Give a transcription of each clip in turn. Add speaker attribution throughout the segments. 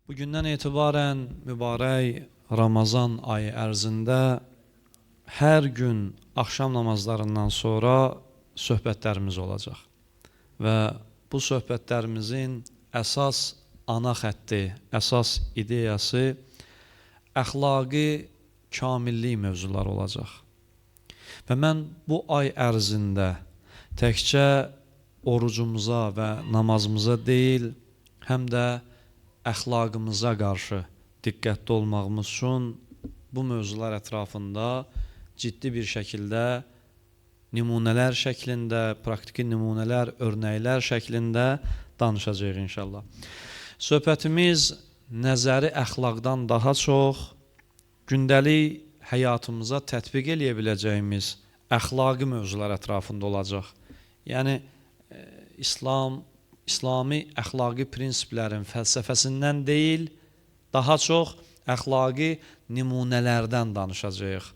Speaker 1: Bugündən etibarən mübarək Ramazan ayı ərzində hər gün axşam namazlarından sonra söhbətlərimiz olacaq. Və bu söhbətlərimizin əsas ana xətti, əsas ideyası əxlaqi kamillik mövzuları olacaq. Və mən bu ay ərzində təkcə orucumuza və namazımıza deyil, həm də əxlaqımıza qarşı diqqətli olmağımız üçün bu mövzular ətrafında ciddi bir şəkildə nümunələr şəklində, praktiki nümunələr, örnəklər şəklində danışacağıq inşallah. Söhbətimiz nəzəri əxlaqdan daha çox gündəlik həyatımıza tətbiq eləyə biləcəyimiz əxlaqi mövzular ətrafında olacaq. Yəni, İslami əxlaqi prinsiplərin fəlsəfəsindən deyil, daha çox əxlaqi nümunələrdən danışacağıq.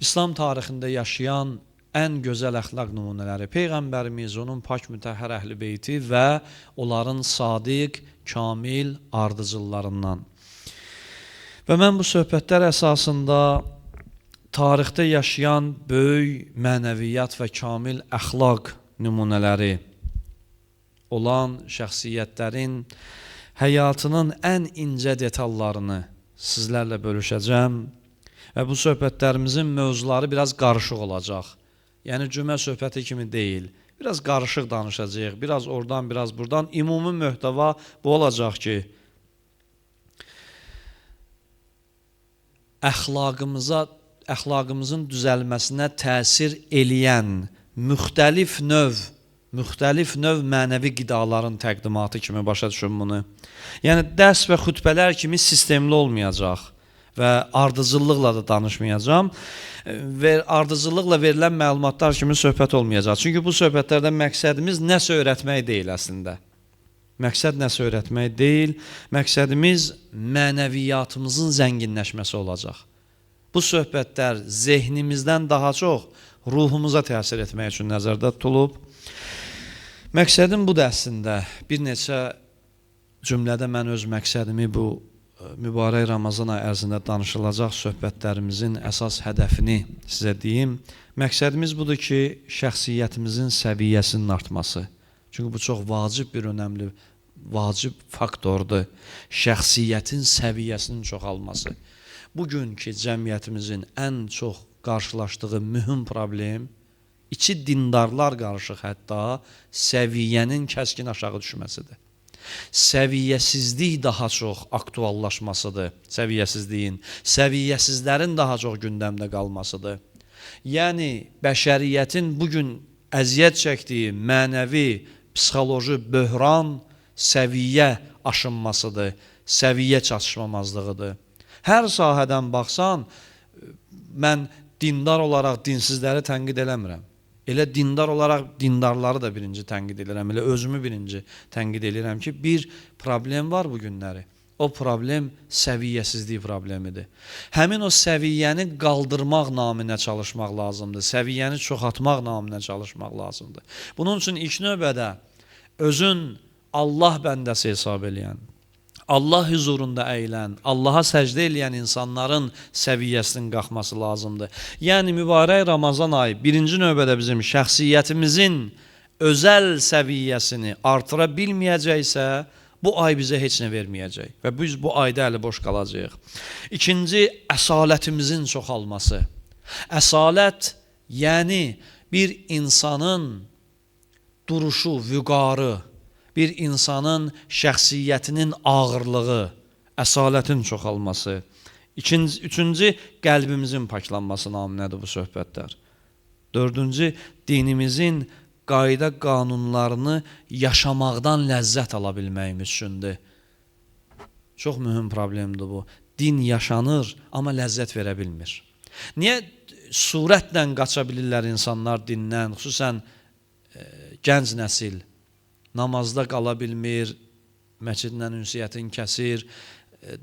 Speaker 1: İslam tarixində yaşayan ən gözəl əxlaq nümunələri Peyğəmbərimiz, onun pak mütəhhər əhl-i beyti və onların sadiq, kamil ardıcıllarından. Və mən bu söhbətlər əsasında tarixdə yaşayan böyük mənəviyyat və kamil əxlaq nümunələri olan şəxsiyyətlərin həyatının ən incə detallarını sizlərlə bölüşəcəm və bu söhbətlərimizin mövzuları biraz qarışıq olacaq. Yəni cümə söhbəti kimi deyil, biraz qarışıq danışacağıq, biraz oradan, biraz buradan. Ümumi möhtəva bu olacaq ki, əxlaqımızın düzəlməsinə təsir eləyən müxtəlif növ mənəvi qidaların təqdimatı kimi başa düşün bunu. Yəni, dərs və xütbələr kimi sistemli olmayacaq və ardıcıllıqla da danışmayacağım və ardıcıllıqla verilən məlumatlar kimi söhbət olmayacaq. Çünki bu söhbətlərdə məqsədimiz nəsə öyrətmək deyil əslində. Məqsəd nəsə öyrətmək deyil, məqsədimiz mənəviyyatımızın zənginləşməsi olacaq. Bu söhbətlər zehnimizdən daha çox ruhumuza təsir etmək üçün nəzərdə tutulub. Məqsədim budur əslində. Bir neçə cümlədə mən öz məqsədimi bu mübarək Ramazan ayı ərzində danışılacaq söhbətlərimizin əsas hədəfini sizə deyim. Məqsədimiz budur ki, şəxsiyyətimizin səviyyəsinin artması. Çünki bu çox vacib faktordur. Şəxsiyyətin səviyyəsinin çoxalması. Bugünkü cəmiyyətimizin ən çox qarşılaşdığı mühüm problem İçi dindarlar qarışıq hətta səviyyənin kəskin aşağı düşməsidir. Səviyyəsizlik daha çox aktuallaşmasıdır, səviyyəsizlərin daha çox gündəmdə qalmasıdır. Yəni, bəşəriyyətin bugün əziyyət çəkdiyi mənəvi, psixoloji böhran səviyyə aşınmasıdır, səviyyə çatışmamazlığıdır. Hər sahədən baxsan, mən dindar olaraq dinsizləri tənqid eləmirəm. Elə dindar olaraq dindarları da birinci tənqid edirəm, elə özümü birinci tənqid edirəm ki, bir problem var bu günləri. O problem səviyyəsizlik problemidir. Həmin o səviyyəni qaldırmaq naminə çalışmaq lazımdır, səviyyəni çoxaltmaq naminə çalışmaq lazımdır. Bunun üçün ilk növbədə özün Allah bəndəsi hesab eləyən, Allah huzurunda əyilən, Allaha səcdə eləyən insanların səviyyəsinin qalxması lazımdır. Yəni, mübarək Ramazan ayı birinci növbədə bizim şəxsiyyətimizin özəl səviyyəsini artıra bilməyəcəksə, bu ay bizə heç nə verməyəcək və biz bu ayda əli boş qalacaq. İkinci, əsalətimizin çoxalması. Əsalət, yəni bir insanın duruşu, vüqarı, bir insanın şəxsiyyətinin ağırlığı, əsalətin çoxalması. Üçüncü, qəlbimizin paklanması naminədir bu söhbətlər. Dördüncü, dinimizin qayda qanunlarını yaşamaqdan ləzzət ala bilməyimiz üçündür. Çox mühüm problemdir bu. Din yaşanır, amma ləzzət verə bilmir. Niyə surətlə qaça bilirlər insanlar dindən, xüsusən gənc nəsil? Namazda qala bilmir, məscidlə ünsiyyətin kəsir,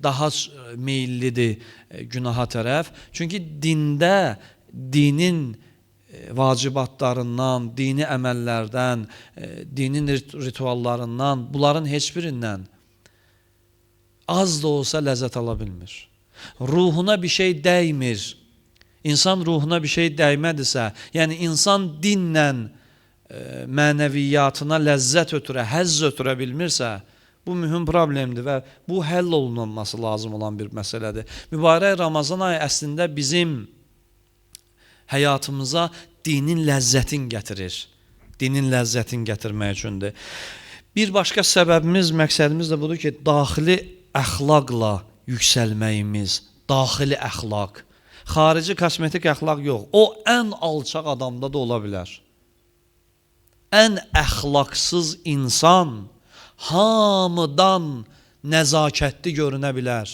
Speaker 1: daha meyillidir günaha tərəf. Çünki dində, dinin vacibatlarından, dini əməllərdən, dinin rituallarından, bunların heç birindən az da olsa ləzzət ala bilmir. Ruhuna bir şey dəymir. İnsan ruhuna bir şey dəymədirsə, yəni insan dinlə mənəviyyatına ləzzət ötürə, həzz ötürə bilmirsə, bu mühüm problemdir və bu həll olunması lazım olan bir məsələdir. Mübarək Ramazan ayı əslində bizim həyatımıza dinin ləzzətin gətirir. Dinin ləzzətin gətirmək üçündür. Bir başqa səbəbimiz, məqsədimiz də budur ki, daxili əxlaqla yüksəlməyimiz, daxili əxlaq. Xarici kosmetik əxlaq yox. O ən alçaq adamda da ola bilər. Ən əxlaqsız insan hamıdan nəzakətli görünə bilər.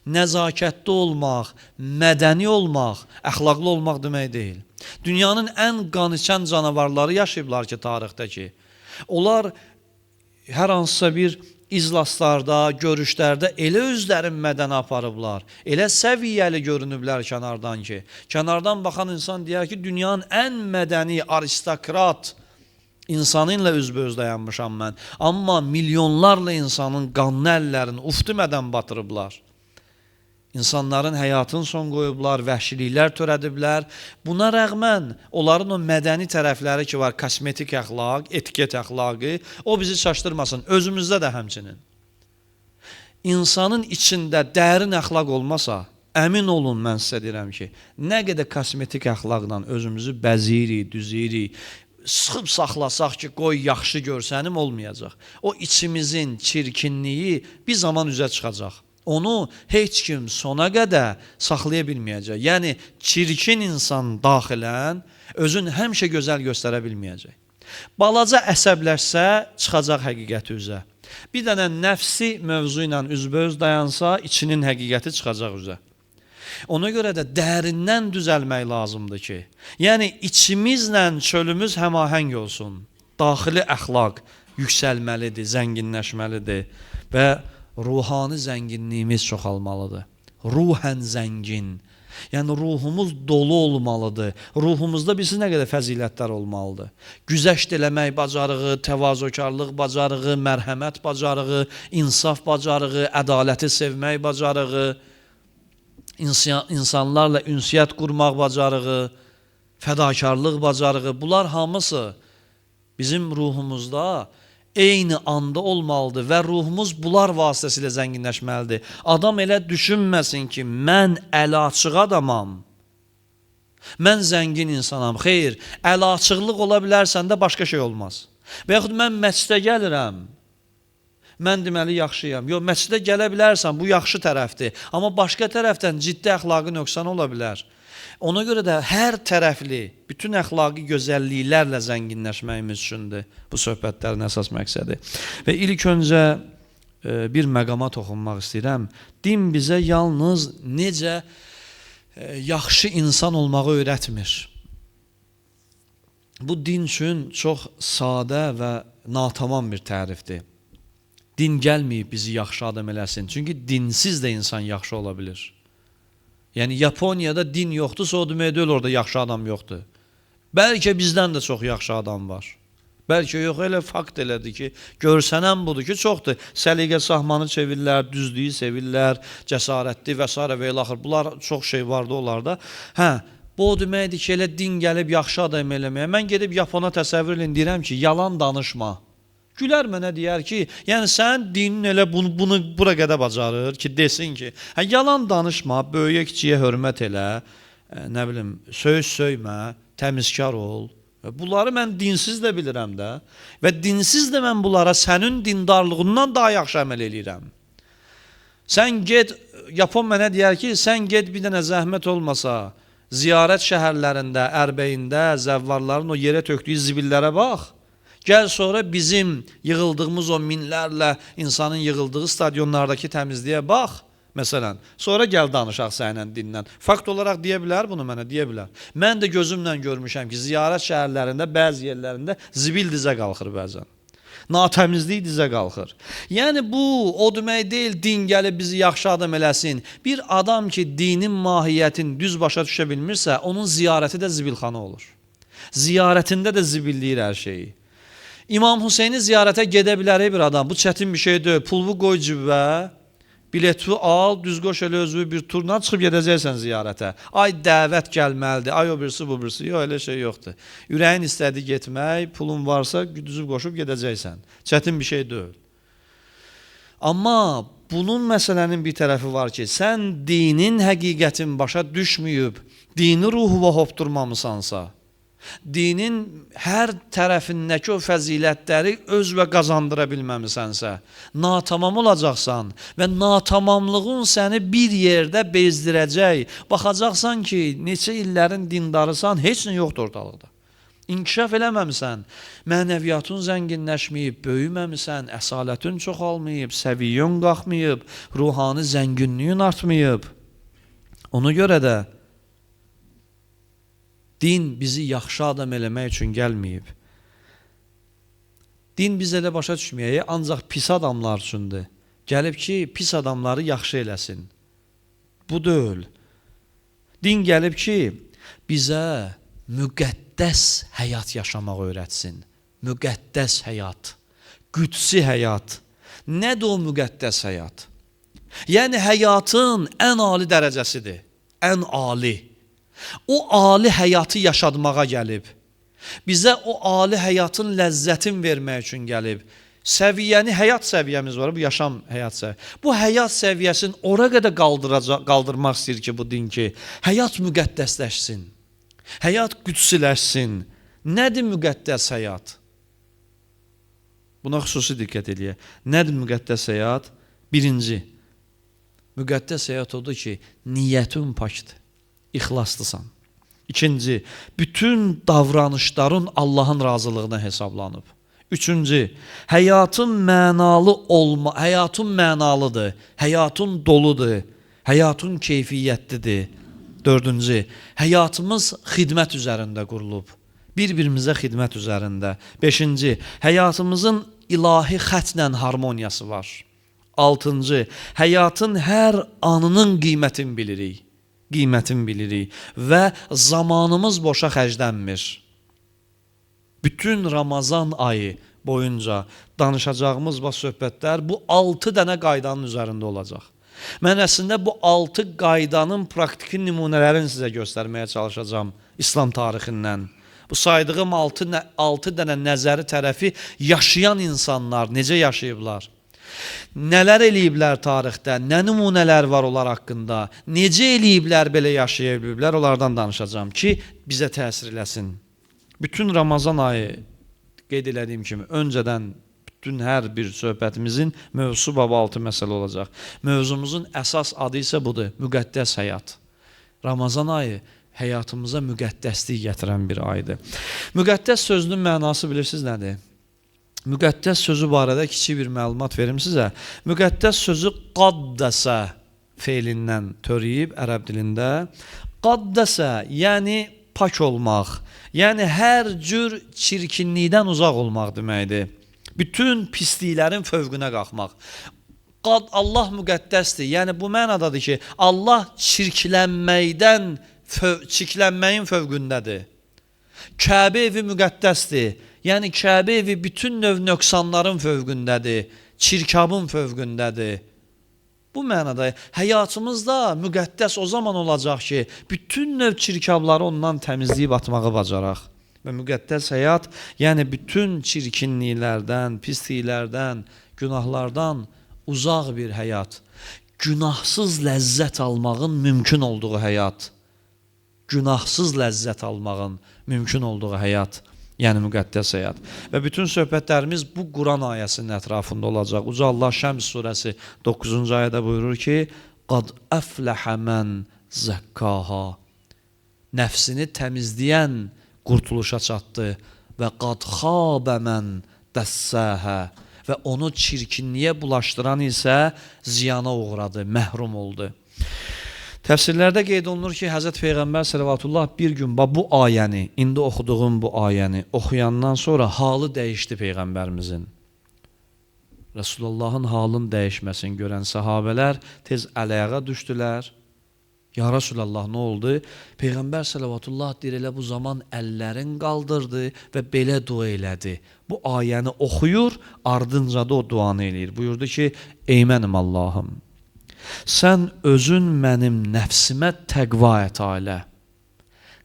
Speaker 1: Nəzakətli olmaq, mədəni olmaq, əxlaqlı olmaq demək deyil. Dünyanın ən qan içən canavarları yaşayıblar ki, tarixdəki. Onlar hər hansısa bir iclaslarda, görüşlərdə elə özlərin mədəni aparıblar, elə səviyyəli görünüblər kənardan ki, kənardan baxan insan deyər ki, dünyanın ən mədəni, aristokrat insanı ilə üzbəüz dayanmışam mən. Amma milyonlarla insanın qanlı əllərini uftimədən batırıblar. İnsanların həyatını son qoyublar, vəhşiliklər törədiblər. Buna rəğmən onların o mədəni tərəfləri ki var, kosmetik əxlaq, etiket əxlaqı, o bizi çaşdırmasın, özümüzdə də həmçinin. İnsanın içində dərin əxlaq olmasa, əmin olun mən sizə deyirəm ki, nə qədər kosmetik əxlaqla özümüzü bəziyirik, düzəyirik, sıxıb saxlasaq ki, qoy yaxşı görsənim olmayacaq. O içimizin çirkinliyi bir zaman üzə çıxacaq. Onu heç kim sona qədər saxlaya bilməyəcək. Yəni, çirkin insan daxilən özün həmişə gözəl göstərə bilməyəcək. Balaca əsəbləşsə, çıxacaq həqiqəti üzə. Bir dənə nəfsi mövzu ilə üzbəüz dayansa, içinin həqiqəti çıxacaq üzə. Ona görə də dərindən düzəlmək lazımdır ki, yəni içimizlə çölümüz həmahəng olsun. Daxili əxlaq yüksəlməlidir, zənginləşməlidir və ruhani zənginliyimiz çoxalmalıdır. Ruhən zəngin. Yəni ruhumuz dolu olmalıdır. Ruhumuzda bilsin nə qədər fəzilətlər olmalıdır. Güzəşt eləmək bacarığı, təvazökarlıq bacarığı, mərhəmət bacarığı, insaf bacarığı, ədaləti sevmək bacarığı, insanlarla ünsiyyət qurmaq bacarığı, fədakarlıq bacarığı, bunlar hamısı bizim ruhumuzda eyni anda olmalıdır və ruhumuz bunlar vasitəsilə zənginləşməlidir. Adam elə düşünməsin ki, mən əli açıq adamam, mən zəngin insanam. Xeyr, əli açıqlıq ola bilərsəndə başqa şey olmaz. Və yaxud mən məscidə gəlirəm, mən deməli yaxşıyam. Yox, məscidə gələ bilərsən, bu yaxşı tərəfdir. Amma başqa tərəfdən ciddi əxlaqı nöqsan ola bilər. Ona görə də hər tərəfli, bütün əxlaqi gözəlliklərlə zənginləşməyimiz üçündür bu söhbətlərin əsas məqsədi. Və ilk öncə bir məqama toxunmaq istəyirəm. Din bizə yalnız necə yaxşı insan olmağı öyrətmir. Bu din üçün çox sadə və natamam bir tərifdir. Din gəlməyib bizi yaxşı adam eləsin. Çünki dinsiz də insan yaxşı ola bilir. Yəni, Yaponiyada din yoxdursa, o demək deyil, orada yaxşı adam yoxdur. Bəlkə bizdən də çox yaxşı adam var. Bəlkə yox, elə fakt elədir ki, görsənən budur ki, çoxdur. Səliqə sahmanı çevirlər, düzlüyü sevirlər, cəsarətli və s. və ilaxır. Bunlar çox şey vardı onlarda. Bu o deməkdir ki, elə din gəlib yaxşı adam eləməyə. Mən gedib Yapona təsəvvür edin, deyirəm ki, yalan danışma. Gülər mənə deyər ki, yəni sən dinin elə bunu bura qədər bacarır ki, desin ki, yalan danışma, böyüyə kiçiyə hörmət elə, nə bilim, söymə, təmizkar ol. Bunları mən dinsiz də bilirəm də və dinsiz də mən bunlara sənin dindarlığından daha yaxşı əməl eləyirəm. Sən get, Yapon mənə deyər ki, sən get bir dənə zəhmət olmasa, ziyarət şəhərlərində, Ərbəyində, zəvvarların o yerə tökdüyü zibillərə bax. Gəl sonra bizim yığıldığımız o minlərlə insanın yığıldığı stadionlardakı təmizliyə bax, məsələn. Sonra gəl danışaq sənlə dindən. Fakt olaraq deyə bilər bunu mənə, deyə bilər. Mən də gözümlə görmüşəm ki, ziyarət şəhərlərində, bəzi yerlərində zibil dizə qalxır bəzən. Natəmizlik dizə qalxır. Yəni bu, o demək deyil, din gəlib bizi yaxşı adam eləsin. Bir adam ki, dinin mahiyyətini düz başa düşə bilmirsə, onun ziyarəti də zibilxana olur. Ziyarətində də zibilləyir hər şeyi. İmam Hüseyni ziyarətə gedə bilər bir adam. Bu çətin bir şey deyil. Pulvu qoy cibə, Bileti al, düz qoş elə özü bir turla çıxıb gedəcəksən ziyarətə. Ay dəvət gəlməlidir, ay o birisi bu birisi. Yox, elə şey yoxdur. Ürəyin istədi getmək, pulun varsa düzüb qoşub gedəcəksən. Çətin bir şey deyil. Amma bunun məsələnin bir tərəfi var ki, sən dinin həqiqətin başa düşməyib, dini ruhuna hopdurmamısansa, dinin hər tərəfindəki o fəzilətləri öz və qazandıra bilməmisənsə, natamam olacaqsan və natamamlığın səni bir yerdə bezdirəcək. Baxacaqsan ki, neçə illərin dindarısan, heç nə yoxdur ortalıqda. İnkişaf eləməmisən, mənəviyyatın zənginləşməyib, böyüməmisən, əsalətin çoxalmayıb, səviyyən qalxmayıb, ruhani zənginliyin artmayıb. Ona görə də din bizi yaxşı adam eləmək üçün gəlməyib. Din biz elə başa düşməyək, ancaq pis adamlar üçündür. Gəlib ki, pis adamları yaxşı eləsin. Bu deyil. Din gəlib ki, bizə müqəddəs həyat yaşamaq öyrətsin. Müqəddəs həyat, qüdsi həyat. Nədir o müqəddəs həyat? Yəni həyatın ən ali dərəcəsidir. Ən ali. O ali həyatı yaşadmağa gəlib. Bizə o ali həyatın ləzzətin vermək üçün gəlib. Səviyyəni, həyat səviyyəmiz var, bu yaşam həyat səviyyəsi. Bu həyat səviyyəsini ora qədər qaldırmaq istəyir ki, bu din ki, həyat müqəddəsləşsin. Həyat qüdsiləşsin. Nədir müqəddəs həyat? Buna xüsusi diqqət edək. Nədir müqəddəs həyat? Birinci, müqəddəs həyat odur ki, niyyətin pakdır, ixlaslısan. İkinci, bütün davranışların Allahın razılığına hesablanıb. Üçüncü, həyatın mənalıdır, həyatın doludur, həyatın keyfiyyətlidir. Dördüncü, həyatımız xidmət üzərində qurulub. Bir-birimizə xidmət üzərində. Beşinci, həyatımızın ilahi xətlə harmoniyası var. Altıncı, həyatın hər anının qiymətini bilirik və zamanımız boşa xərclənmir. Bütün Ramazan ayı boyunca danışacağımız bu söhbətlər bu 6 dənə qaydanın üzərində olacaq. Mən əslində bu 6 qaydanın praktiki nümunələrini sizə göstərməyə çalışacağım İslam tarixindən. Bu saydığım 6 dənə nəzəri tərəfi yaşayan insanlar necə yaşayıblar? Nələr eləyiblər tarixdə, nə nümunələr var onlar haqqında, necə eləyiblər belə yaşaya biliblər, onlardan danışacağım ki, bizə təsir eləsin. Bütün Ramazan ayı qeyd elədiyim kimi öncədən bütün hər bir söhbətimizin mövzusu baba 6 məsələ olacaq. Mövzumuzun əsas adı isə budur, müqəddəs həyat. Ramazan ayı həyatımıza müqəddəslik gətirən bir aydır. Müqəddəs sözünün mənası bilirsiniz nədir? Müqəddəs sözü barədə kiçik bir məlumat verim sizə. Müqəddəs sözü qaddəsə feilindən törəyib ərəb dilində. Qaddəsə, yəni pak olmaq, yəni hər cür çirkinlikdən uzaq olmaq deməkdir. Bütün pisliklərin fövqünə qalxmaq. Allah müqəddəsdir. Yəni bu mənadadır ki, Allah çirklənməyin fövqündədir. Kəbə evi müqəddəsdir. Yəni Kəbə evi bütün növ nöqsanların fövqündədir. Çirkabın fövqündədir. Bu mənada həyatımızda müqəddəs o zaman olacaq ki, bütün növ çirkabları ondan təmizləyib atmağı bacaraq. Və müqəddəs həyat, yəni bütün çirkinliklərdən, pisliklərdən, günahlardan uzaq bir həyat. Günahsız ləzzət almağın mümkün olduğu həyat. Günahsız ləzzət almağın mümkün olduğu həyat. Yəni müqəddəs həyat. Və bütün söhbətlərimiz bu Quran ayəsinin ətrafında olacaq. Uca Allah Şəms surəsi 9-cu ayədə buyurur ki, qad əfləhə mən zəkkaha. Nəfsini təmizləyən qurtuluşa çatdı və qad xabə mən dəssəhə və onu çirkinliyə bulaşdıran isə ziyana uğradı, məhrum oldu. Təfsirlərdə qeyd olunur ki, Həzrət Peyğəmbər sələvatullah bir gün bu ayəni, indi oxuduğum bu ayəni oxuyandan sonra halı dəyişdi Peyğəmbərimizin. Resulullahın halın dəyişməsini görən sahabələr tez əl-ayağa düşdülər. Ya Rasulallah, nə oldu? Peyğəmbər sələvatullah deyir, elə bu zaman əllərin qaldırdı və belə dua elədi. Bu ayəni oxuyur, ardınca da o duanı eləyir. Buyurdu ki, ey mənim Allahım, sən özün mənim nəfsimə təqva əta elə.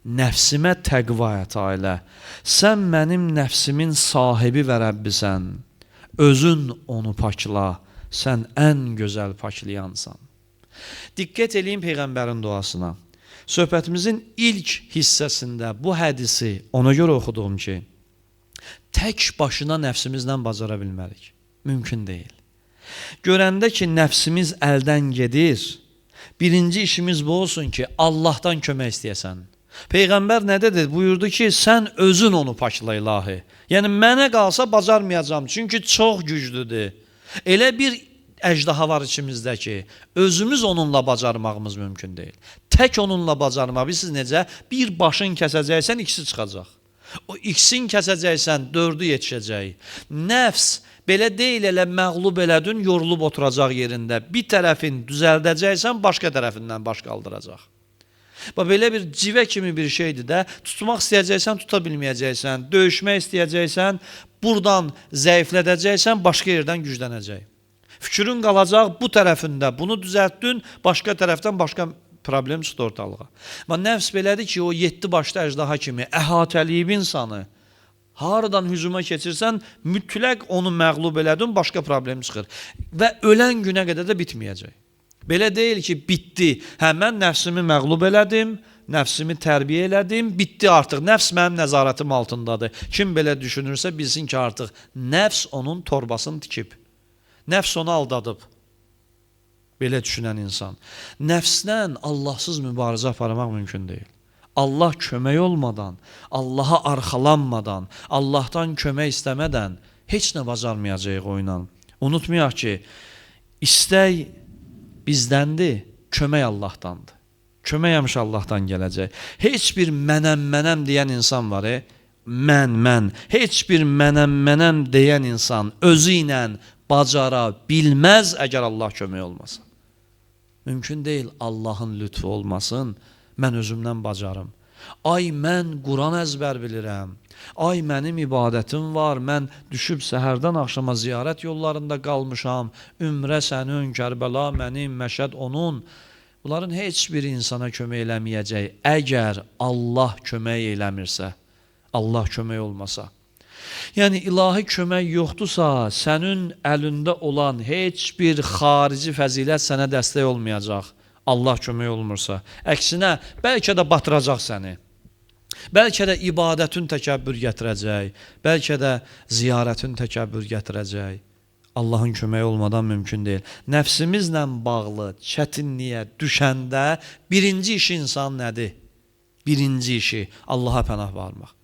Speaker 1: Nəfsimə təqva əta elə. Sən mənim nəfsimin sahibi və Rəbbisən. Özün onu pakla. Sən ən gözəl paklayansan. Diqqət eləyin Peyğəmbərin duasına. Söhbətimizin ilk hissəsində bu hədisi ona görə oxuduğum ki, tək başına nəfsimizlə bacara bilmərik. Mümkün deyil. Görəndə ki, nəfsimiz əldən gedir, birinci işimiz bu olsun ki, Allahdan kömək istəyəsən. Peyğəmbər nə dedi? Buyurdu ki, sən özün onu pakla ilahi. Yəni, mənə qalsa bacarmayacam, çünki çox güclüdür. Elə bir əjdaha var içimizdə ki, özümüz onunla bacarmağımız mümkün deyil. Tək onunla bacarmaq, bilirsiniz necə? Bir başın kəsəcəksən, ikisi çıxacaq. O ikisini kəsəcəksən, dördü yetişəcək. Nəfs, belə deyil, elə məğlub elədin, yorulub oturacaq yerində. Bir tərəfin düzəldəcəksən, başqa tərəfindən baş qaldıracaq. Belə bir civə kimi bir şeydir də, tutmaq istəyəcəksən, tuta bilməyəcəksən, döyüşmək istəyəcəksən, buradan zəiflədəcəksən, başqa yerdən güclənəcək. Fikrin qalacaq bu tərəfində, bunu düzəltdin, başqa tərəfdən başqa problem çıxdı ortalığa. Nəfs belədir ki, o 7 başlı əjdaha kimi əhatəliyib insanı, haradan hücuma keçirsən, mütləq onu məğlub elədin, başqa problem çıxır. Və ölən günə qədər də bitməyəcək. Belə deyil ki, bitdi, mən nəfsimi məğlub elədim, nəfsimi tərbiyə elədim, bitdi artıq, nəfs mənim nəzarətim altındadır. Kim belə düşünürsə, bilsin ki, artıq nəfs onun torbasını tikib. Nəfs onu aldadıb. Belə düşünən insan. Nəfsdən Allahsız mübarizə aparmaq mümkün deyil. Allah kömək olmadan, Allaha arxalanmadan, Allahdan kömək istəmədən heç nə bacarmayacaq o ilə. Unutmayaq ki, istək bizdəndir, kömək Allahdandır. Kömək həmişə Allahdan gələcək. Heç bir mənəm deyən insan var, mən. Heç bir mənəm deyən insan özü ilə bacara bilməz əgər Allah kömək olmasa. Mümkün deyil Allahın lütfu olmasın, mən özümdən bacarım. Ay, mən Quran əzbər bilirəm. Ay, mənim ibadətim var, mən düşüb səhərdən axşama ziyarət yollarında qalmışam. Ümrə sənin, Kərbəla mənim, Məşəd onun. Bunların heç bir insana kömək eləməyəcək. Əgər Allah kömək eləmirsə, Allah kömək olmasa. Yəni, ilahi kömək yoxdursa, sənin əlində olan heç bir xarici fəzilət sənə dəstək olmayacaq. Allah kömək olmursa. Əksinə, bəlkə də batıracaq səni. Bəlkə də ibadətin təkəbbür gətirəcək. Bəlkə də ziyarətin təkəbbür gətirəcək. Allahın köməyi olmadan mümkün deyil. Nəfsimizlə bağlı çətinliyə düşəndə birinci işi insan nədir? Birinci işi Allaha pənah varmaq.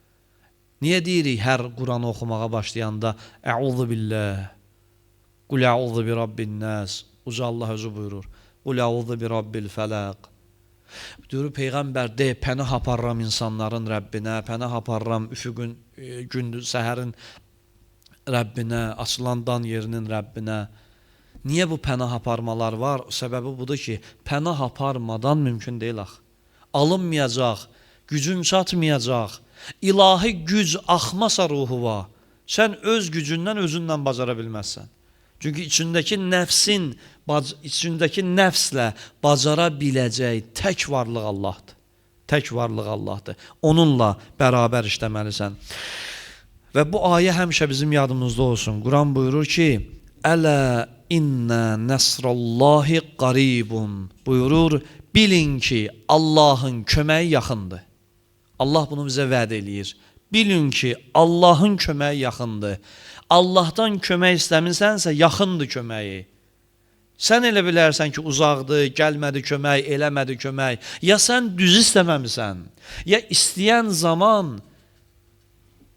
Speaker 1: Niyə deyirik hər Quranı oxumağa başlayanda Əuzu billah, Qul əuzu bi Rabbin nəs, Uca Allah özü buyurur. Qul əuzu bi Rabbil fələq. Diyor Peyğəmbər de, pənah aparıram insanların Rəbbinə, pənah aparıram üfüqün, gündüz, səhərin Rəbbinə, açılan dan yerinin Rəbbinə. Niyə bu pənah aparmalar var? Səbəbi budur ki, pənah aparmadan mümkün deyil axı. Alınmayacaq, gücün çatmayacaq. İlahi güc axmasa ruhuva, sən öz gücündən özünlə bacara bilməzsən. Çünki içindəki nəfslə bacara biləcək tək varlıq Allahdır. Tək varlıq Allahdır. Onunla bərabər işləməlisən. Və bu ayə həmişə bizim yadımızda olsun. Quran buyurur ki, Ələ innə nəsrallahi qaribun. Buyurur, bilin ki, Allahın köməyi yaxındır. Allah bunu bizə vəd eləyir. Bilin ki, Allahın köməyi yaxındır. Allahdan kömək istəmirsənsə, yaxındır köməyi. Sən elə bilərsən ki, uzaqdır, gəlmədi kömək, eləmədi kömək. Ya sən düz istəməmisən, ya istəyən zaman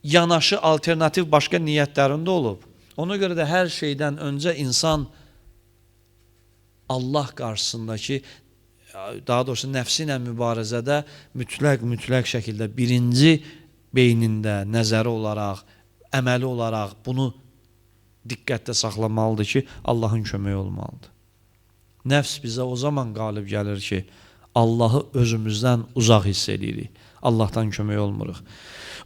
Speaker 1: yanaşı alternativ başqa niyyətlərində olub. Ona görə də hər şeydən öncə insan Allah qarşısındakı, daha doğrusu nəfsi ilə mübarizədə mütləq şəkildə birinci beynində, nəzəri olaraq, əməli olaraq bunu diqqətdə saxlamalıdır ki, Allahın köməyi olmalıdır. Nəfs bizə o zaman qalib gəlir ki, Allahı özümüzdən uzaq hiss edirik. Allahdan kömək olmuruq.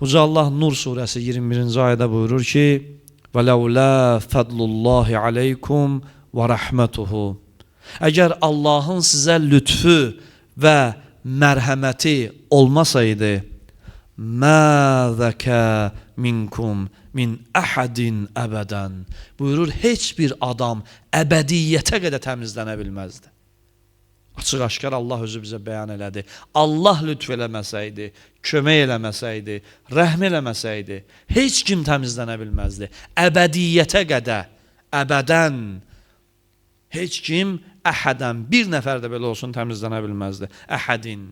Speaker 1: Uca Allah Nur surəsi 21-ci ayədə buyurur ki, وَلَوْلَا فَضْلُ اللّٰهِ عَلَيْكُمْ وَرَحْمَتُهُ Əgər Allahın sizə lütfü və mərhəməti olmasaydı, mə zəkə minkum min əhədin əbədən. Buyurur, heç bir adam əbədiyyətə qədər təmizlənə bilməzdi. Açıq-aşkar Allah özü bizə bəyan elədi. Allah lütf eləməsəydi, kömək eləməsəydi, rəhm eləməsəydi, heç kim təmizlənə bilməzdi. Əbədiyyətə qədər, əbədən heç kim əhədən, bir nəfər də belə olsun təmizlənə bilməzdi. Əhədin.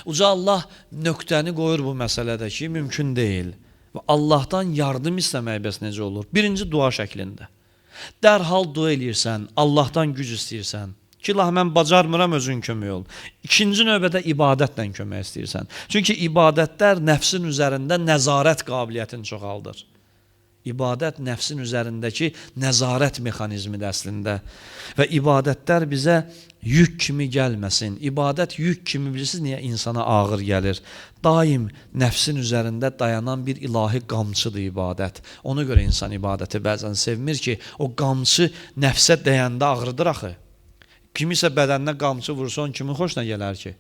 Speaker 1: Uca Allah nöqtəni qoyur bu məsələdə ki, mümkün deyil. Və Allahdan yardım istəmək bəs necə olur? Birinci dua şəklində. Dərhal dua eləyirsən, Allahdan güc istəyirsən. Ki, Allah mən bacarmıram, özün kömək ol. İkinci növbədə ibadətlə kömək istəyirsən. Çünki ibadətlər nəfsin üzərində nəzarət qabiliyyətini çoxaldır. İbadət nəfsin üzərindəki nəzarət mexanizmidir əslində. Və ibadətlər bizə yük kimi gəlməsin. İbadət yük kimi bilirsiniz niyə insana ağır gəlir? Daim nəfsin üzərində dayanan bir ilahi qamçıdır ibadət. Ona görə insan ibadəti bəzən sevmir ki, o qamçı nəfsə dəyəndə ağrıdır axı. Kimisə bədəninə qamçı vursa, kimin xoşuna gələr ki?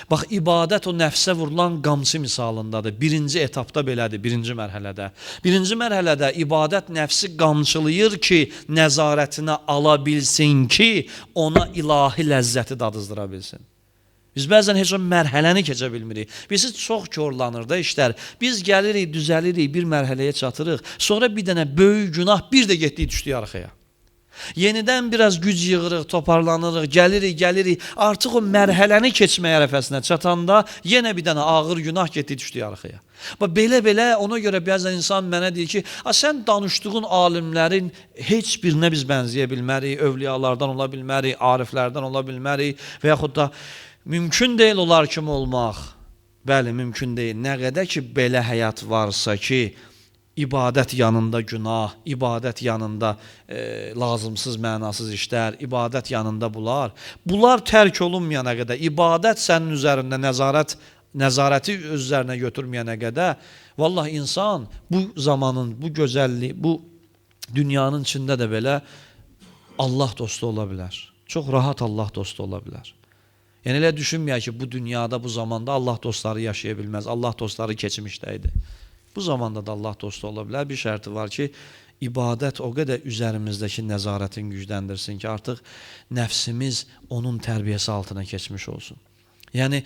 Speaker 1: Bax, ibadət o nəfsə vurulan qamçı misalındadır. Birinci etapda belədir, birinci mərhələdə. Birinci mərhələdə ibadət nəfsi qamçılayır ki, nəzarətinə ala bilsin ki, ona ilahi ləzzəti dadızdıra bilsin. Biz bəzən heç o mərhələni keçə bilmirik. Bizi çox korlanır da işlər. Biz gəlirik, düzəlirik, bir mərhələyə çatırıq. Sonra bir dənə böyük günah, bir də getdik, düşdük arxaya. Yenidən biraz güc yığırıq, toparlanırıq, gəlirik. Artıq o mərhələni keçmək ərəfəsinə çatanda yenə bir dənə ağır günah getdi, düşdü arxaya. Belə ona görə bəzən insan mənə deyir ki, sən danışdığın alimlərin heç birinə biz bənzəyə bilmərik, övliyalardan ola bilmərik, ariflərdən ola bilmərik və yaxud da mümkün deyil onlar kimi olmaq. Bəli, mümkün deyil. Nə qədər ki, belə həyat varsa ki, İbadət yanında günah, ibadət yanında lazımsız, mənasız işlər, ibadət yanında bunlar. Bunlar tərk olunmayana qədər, ibadət sənin üzərində nəzarəti öz üzərinə götürməyənə qədər, vallahi insan bu zamanın, bu gözəlliyi, bu dünyanın içində də belə Allah dostu ola bilər. Çox rahat Allah dostu ola bilər. Yəni elə düşünməyək ki, bu dünyada, bu zamanda Allah dostları yaşaya bilməz. Allah dostları keçmişdəydi. Bu zamanda da Allah dostu ola bilər. Bir şərti var ki, ibadət o qədər üzərimizdəki nəzarətin gücləndirsin ki, artıq nəfsimiz onun tərbiyəsi altına keçmiş olsun. Yəni,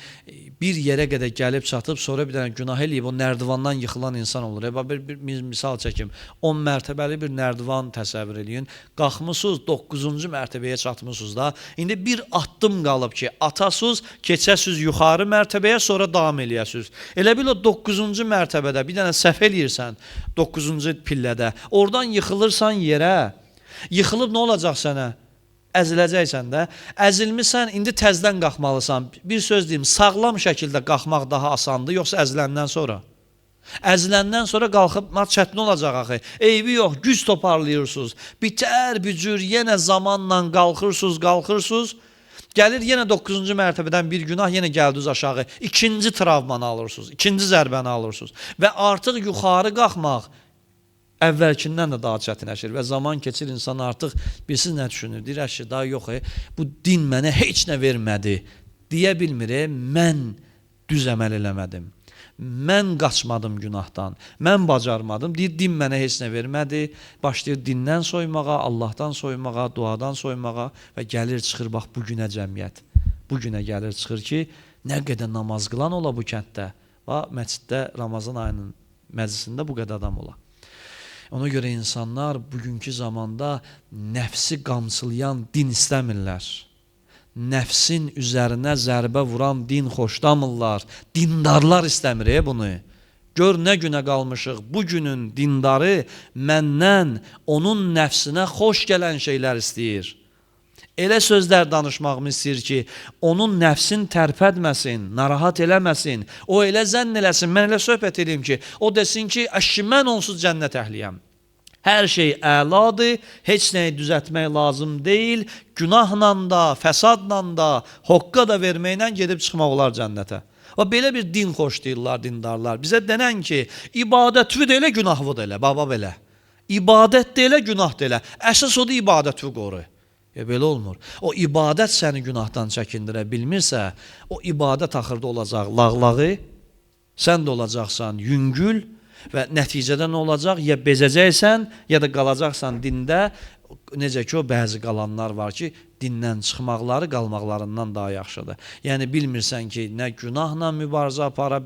Speaker 1: bir yerə qədər gəlib çatıb, sonra bir dənə günah eləyib, o nərdivandan yıxılan insan olur. Bir misal çəkim, 10 mərtəbəli bir nərdivan təsəvvür eləyin. Qalxmısınız, 9-cu mərtəbəyə çatmışsınız da. İndi bir addım qalıb ki, atasınız, keçəsiniz yuxarı mərtəbəyə, sonra davam eləyəsiniz. Elə bil o 9-cu mərtəbədə bir dənə səhv eləyirsən, 9-cu pillədə. Oradan yıxılırsan yerə. Yıxılıb nə olacaq sənə? Əziləcəksən də, əzilmişsən, indi təzdən qalxmalısan. Bir söz deyim, sağlam şəkildə qalxmaq daha asandır, yoxsa əziləndən sonra? Əziləndən sonra qalxmaq çətin olacaq axı. Eybi yox, güc toparlayırsınız. Bitər, bücür, yenə zamanla qalxırsınız. Gəlir yenə 9-cu mərtəbədən bir günah, yenə gəldiniz aşağı. İkinci travmanı alırsınız, ikinci zərbəni alırsınız. Və artıq yuxarı qalxmaq əvvəlkindən də daha çətinləşir və zaman keçir, insan artıq bilsiz nə düşünür, deyir ki, daha yox, bu din mənə heç nə vermədi, deyə bilmir, mən düz əməl eləmədim, mən qaçmadım günahdan, mən bacarmadım, deyir, din mənə heç nə vermədi, başlayır dindən soymağa, Allahdan soymağa, duadan soymağa və gəlir, çıxır, bax, bu günə cəmiyyət, bu günə gəlir, çıxır ki, nə qədər namaz qılan ola bu kənddə, bax, məsciddə, Ramazan ayının məclisində bu qədər adam ola. Ona görə insanlar bugünkü zamanda nəfsi qamçılayan din istəmirlər. Nəfsin üzərinə zərbə vuran din xoşlamırlar. Dindarlar istəmir bunu. Gör nə günə qalmışıq. Bu günün dindarı məndən onun nəfsinə xoş gələn şeylər istəyir. Elə sözlər danışmağımı istəyir ki, onun nəfsin tərpədməsin, narahat eləməsin. O elə zənn eləsin, mən elə söhbət edeyim ki, o desin ki, mən onsuz cənnət əhliyəm. Hər şey əladır, heç nəyi düzəltmək lazım deyil. Günahla da, fəsadla da, hoqqa da verməklə gedib çıxmaq olar cənnətə. Və belə bir din xoşlayırlar, dindarlar. Bizə denən ki, ibadətvi də elə, günahvı da elə, baba belə. İbadət də elə, günah da elə. Əsas odur ibadətvi qoru. Belə olmur. O ibadət səni günahdan çəkindirə bilmirsə, o ibadət axırda olacaq lağlağı, sən də olacaqsan yüngül və nəticədə nə olacaq? Ya bezəcəksən, ya da qalacaqsan dində. Necə ki, o bəzi qalanlar var ki, dindən çıxmaqları qalmaqlarından daha yaxşıdır. Yəni, bilmirsən ki, nə günahla mübarizə apara,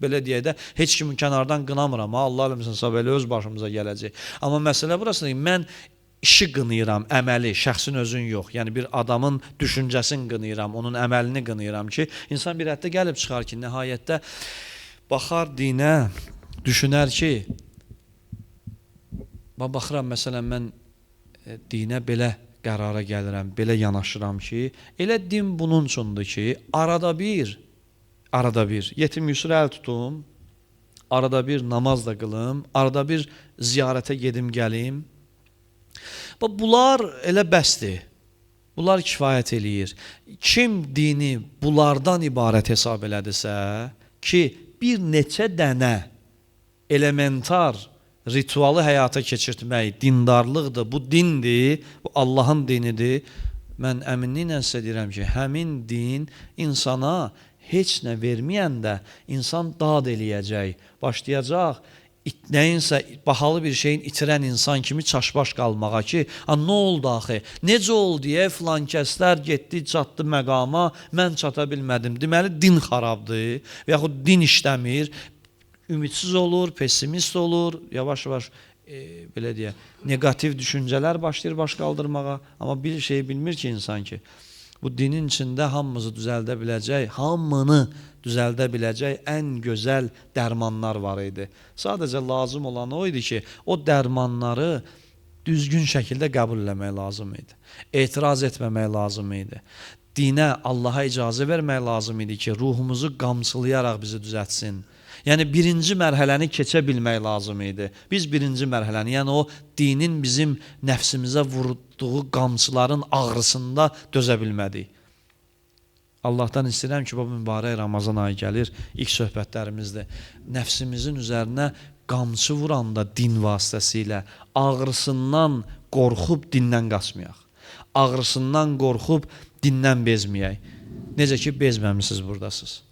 Speaker 1: belə deyək də, heç kimin kənardan qınamıram. Allah eləməsin, belə öz başımıza gələcək. Amma məsələ burasıdır, mən işi qınayıram, əməli, şəxsin özün yox. Yəni, bir adamın düşüncəsini qınayıram, onun əməlini qınayıram ki, insan bir həddə gəlib çıxar ki, nəhayətdə baxar dinə, düşünər ki, baxıram, məsələn, mən dinə belə qərara gəlirəm, belə yanaşıram ki, elə din bunun üçündür ki, arada bir yetim yüsür əl tutum, arada bir namaz da qılım, arada bir ziyarətə gedim, gəlim. Bunlar elə bəsdir. Bunlar kifayət eləyir. Kim dini bunlardan ibarət hesab elədirsə ki, bir neçə dənə elementar ritualı həyata keçirtmək dindarlıqdır, bu dindir, bu Allahın dinidir. Mən əminliklə sizə deyirəm ki, həmin din insana heç nə verməyəndə insan dad eləyəcək, başlayacaq nəyinsə, bahalı bir şeyin itirən insan kimi çaşbaş qalmağa ki, nə oldu axı, necə oldu deyə filan kəslər getdi, çatdı məqama, mən çata bilmədim. Deməli, din xarabdır və yaxud din işləmir, ümidsiz olur, pessimist olur, yavaş-yavaş belə deyə, negativ düşüncələr başlayır baş qaldırmağa. Amma bir şey bilmir ki, insan ki, bu dinin içində hamımızı düzəldə biləcək, hamını düzəldə biləcək ən gözəl dərmanlar var idi. Sadəcə lazım olan o idi ki, o dərmanları düzgün şəkildə qəbul eləmək lazım idi. Etiraz etməmək lazım idi. Dinə, Allaha icazə vermək lazım idi ki, ruhumuzu qamçılayaraq bizi düzəltsin. Yəni, birinci mərhələni keçə bilmək lazım idi. Biz birinci mərhələni, yəni o dinin bizim nəfsimizə vurduğu qamçıların ağrısında dözə bilmədik. Allahdan istəyirəm ki, bu mübarək Ramazan ayı gəlir, ilk söhbətlərimizdir. Nəfsimizin üzərinə qamçı vuranda din vasitəsilə ağrısından qorxub dindən qaçmayaq. Ağrısından qorxub dindən bezməyək. Necə ki, bezməmisiniz buradasınız.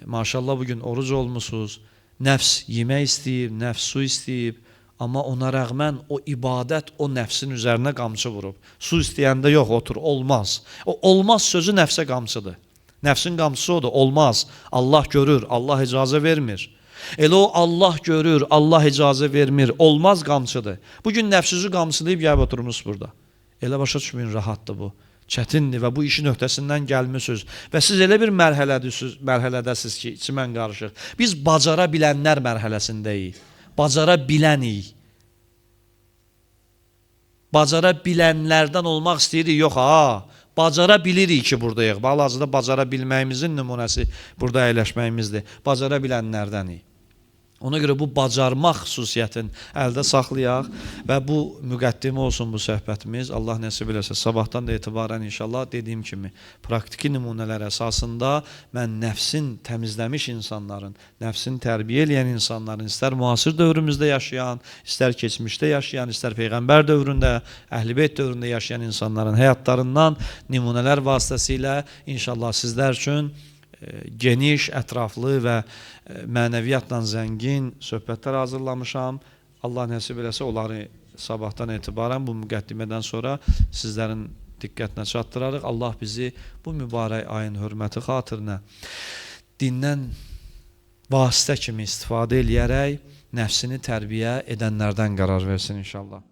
Speaker 1: Maşallah bugün oruc olmuşsunuz, nəfs yemək istəyib, nəfs su istəyib, amma ona rəğmən o ibadət o nəfsin üzərinə qamçı vurub. Su istəyəndə yox, otur, olmaz. O olmaz sözü nəfsə qamçıdır. Nəfsin qamçısı odur, olmaz. Allah görür, Allah icazə vermir. Elə o Allah görür, Allah icazə vermir, olmaz qamçıdır. Bugün nəfsinizi qamçılayıb gəlib oturmuş burada. Elə başa düşməyin, rahatdır bu. Çətindir və bu işin öhdəsindən gəlmişsiniz. Və siz elə bir mərhələdəsiniz ki, içimən qarışıq. Biz bacara bilənlər mərhələsindəyik. Bacara bilənik. Bacara bilənlərdən olmaq istəyirik, yox ha. Bacara bilirik ki, buradayıq. Hal-hazırda bacara bilməyimizin nümunəsi burada əyləşməyimizdir. Bacara bilənlərdənik. Ona görə bu bacarmaq xüsusiyyətini əldə saxlayaq və bu müqəddimə olsun bu söhbətimiz. Allah nəsib eləsə, sabahdan da etibarən inşallah dediyim kimi praktiki nümunələr əsasında mən nəfsin təmizləmiş insanların, nəfsini tərbiyə eləyən insanların, istər müasir dövrümüzdə yaşayan, istər keçmişdə yaşayan, istər Peyğəmbər dövründə, Əhl-i-Beyt dövründə yaşayan insanların həyatlarından nümunələr vasitəsilə inşallah sizlər üçün geniş, ətraflı və mənəviyyatla zəngin söhbətlər hazırlamışam. Allah nəsib eləsə, onları sabahdan etibarən bu müqəddimədən sonra sizlərin diqqətinə çatdırarıq. Allah bizi bu mübarək ayın hörməti xatirinə dindən vasitə kimi istifadə eləyərək nəfsini tərbiyə edənlərdən qərar versin inşallah.